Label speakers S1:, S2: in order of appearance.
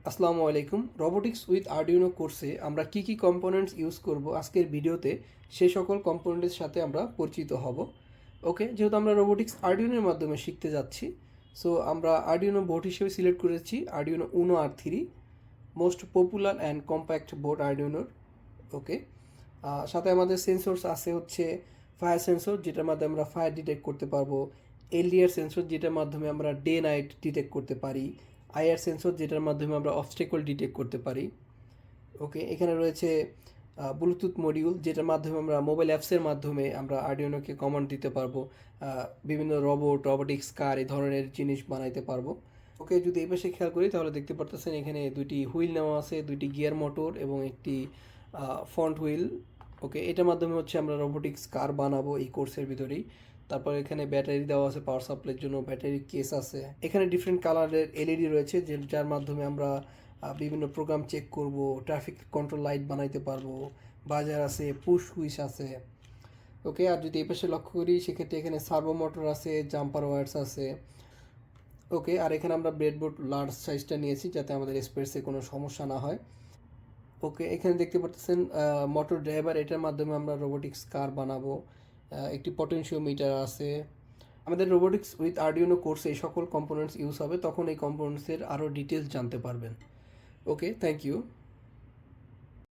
S1: আসসালামু আলাইকুম। Robotics with Arduino কোর্সে আমরা কি কি কম্পোনেন্টস ইউজ করব আজকের ভিডিওতে সেই সকল কম্পোনেন্টের সাথে আমরা পরিচিত হব। ওকে, যেহেতু আমরা রোবোটিক্স আরডুইনোর মাধ্যমে শিখতে যাচ্ছি, সো আমরা আরডুইনো বোর্ড হিসেবে সিলেক্ট করেছি আরডুইনো উনো আর3, most popular and compact board আরডুইনোর। ওকে, সাথে আমাদের সেন্সরস আছে হচ্ছে ফায়ার সেন্সর, যেটার মাধ্যমে আমরা ফায়ার ডিটেক্ট করতে পারবো, এলডিআর সেন্সর যেটার মাধ্যমে আমরা ডে নাইট ডিটেক্ট করতে পারি, আইআর সেন্সর যেটার মাধ্যমে আমরা অবস্টেকল ডিটেক্ট করতে পারি। ওকে, এখানে রয়েছে ব্লুটুথ মডিউল, যেটার মাধ্যমে আমরা মোবাইল অ্যাপসের মাধ্যমে আমরা আরডুইনোকে কমান্ড দিতে পারবো, বিভিন্ন রোবোটিক্স কার এই ধরনের জিনিস বানাইতে পারবো। ওকে, যদি এই পাশে খেয়াল করি তাহলে দেখতে পারতেছেন এখানে দুইটি হুইল নেওয়া আছে, দুইটি গিয়ার মোটর এবং একটি ফ্রন্ট হুইল। ওকে, এটার মাধ্যমে হচ্ছে আমরা রোবোটিক্স কার বানাবো এই কোর্সের ভিতরেই। তারপর এখানে ব্যাটারি দেওয়া আছে, পাওয়ার সাপ্লাইয়ের জন্য ব্যাটারি কেস আছে। এখানে ডিফারেন্ট কালারের এলইডি রয়েছে, যার মাধ্যমে আমরা বিভিন্ন প্রোগ্রাম চেক করব, ট্রাফিক কন্ট্রোল লাইট বানাইতে পারবো, বাজার আছে, পুশ সুইচ আছে। ওকে, আর যদি এই পাশে লক্ষ্য করি সেক্ষেত্রে এখানে সার্ভো মোটর আছে, জাম্পার ওয়্যার্স আছে। ওকে, আর এখানে আমরা ব্রেডবোর্ড লার্জ সাইজটা নিয়েছি যাতে আমাদের স্পেসে কোনো সমস্যা না হয়। ওকে, এখানে দেখতে পাচ্ছেন মোটর ড্রাইভার, এটার মাধ্যমে আমরা রোবোটিক্স কার বানাবো। একটি পটেনশিওমিটার আছে। আমাদের রোবোটিক্স উইথ আরডুইনো কোর্সে এই সকল কম্পোনেন্টস ইউজ হবে, তখন এই কম্পোনেন্টসের আরও ডিটেলস জানতে পারবেন। ওকে, থ্যাংক ইউ।